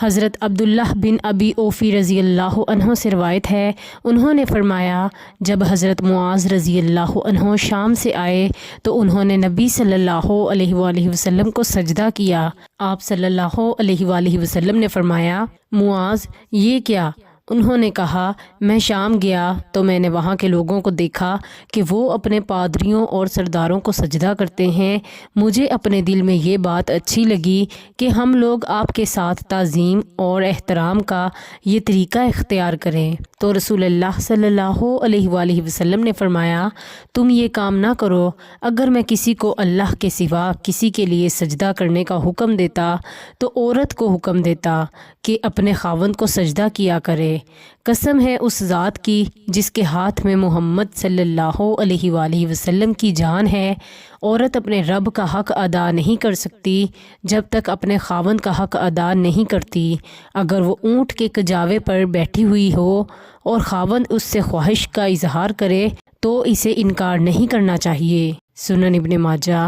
حضرت عبداللہ بن ابی اوفی رضی اللہ عنہ سے روایت ہے، انہوں نے فرمایا جب حضرت معاذ رضی اللہ عنہ شام سے آئے تو انہوں نے نبی صلی اللہ علیہ وآلہ وسلم کو سجدہ کیا۔ آپ صلی اللہ علیہ وآلہ وسلم نے فرمایا معاذ یہ کیا؟ انہوں نے کہا میں شام گیا تو میں نے وہاں کے لوگوں کو دیکھا کہ وہ اپنے پادریوں اور سرداروں کو سجدہ کرتے ہیں۔ مجھے اپنے دل میں یہ بات اچھی لگی کہ ہم لوگ آپ کے ساتھ تعظیم اور احترام کا یہ طریقہ اختیار کریں، تو رسول اللہ صلی اللہ علیہ وآلہ وسلم نے فرمایا تم یہ کام نہ کرو۔ اگر میں کسی کو اللہ کے سوا کسی کے لیے سجدہ کرنے کا حکم دیتا تو عورت کو حکم دیتا کہ اپنے خاوند کو سجدہ کیا کرے۔ قسم ہے اس ذات کی جس کے ہاتھ میں محمد صلی اللہ علیہ وآلہ وسلم کی جان ہے، عورت اپنے رب کا حق ادا نہیں کر سکتی جب تک اپنے خاوند کا حق ادا نہیں کرتی۔ اگر وہ اونٹ کے کجاوے پر بیٹھی ہوئی ہو اور خاوند اس سے خواہش کا اظہار کرے تو اسے انکار نہیں کرنا چاہیے۔ سنن ابن ماجہ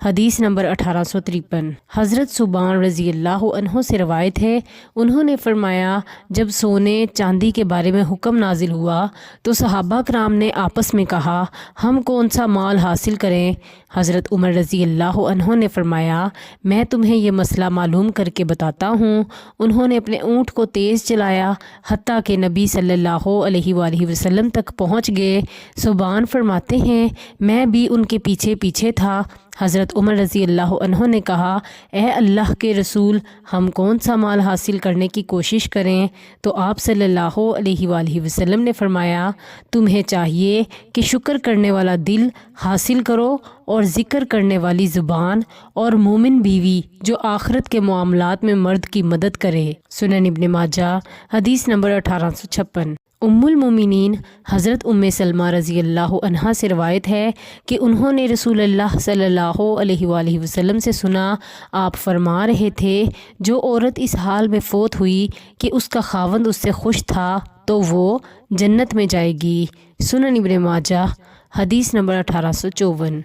حدیث نمبر 1853۔ حضرت ثوبان رضی اللہ عنہ سے روایت ہے، انہوں نے فرمایا جب سونے چاندی کے بارے میں حکم نازل ہوا تو صحابہ کرام نے آپس میں کہا ہم کون سا مال حاصل کریں؟ حضرت عمر رضی اللہ عنہ نے فرمایا میں تمہیں یہ مسئلہ معلوم کر کے بتاتا ہوں۔ انہوں نے اپنے اونٹ کو تیز چلایا حتیٰ کہ نبی صلی اللہ علیہ وآلہ وسلم تک پہنچ گئے۔ ثوبان فرماتے ہیں میں بھی ان کے پیچھے پیچھے تھا۔ حضرت عمر رضی اللہ عنہ نے کہا اے اللہ کے رسول ہم کون سا مال حاصل کرنے کی کوشش کریں؟ تو آپ صلی اللہ علیہ وآلہ وسلم نے فرمایا تمہیں چاہیے کہ شکر کرنے والا دل حاصل کرو اور ذکر کرنے والی زبان اور مومن بیوی جو آخرت کے معاملات میں مرد کی مدد کرے۔ سنن ابن ماجہ حدیث نمبر 1856۔ ام المومنین حضرت سلمہ رضی اللہ عنہا سے روایت ہے کہ انہوں نے رسول اللہ صلی اللہ علیہ وآلہ وسلم سے سنا آپ فرما رہے تھے جو عورت اس حال میں فوت ہوئی کہ اس کا خاوند اس سے خوش تھا تو وہ جنت میں جائے گی۔ سنن ابن ماجہ حدیث نمبر 1854۔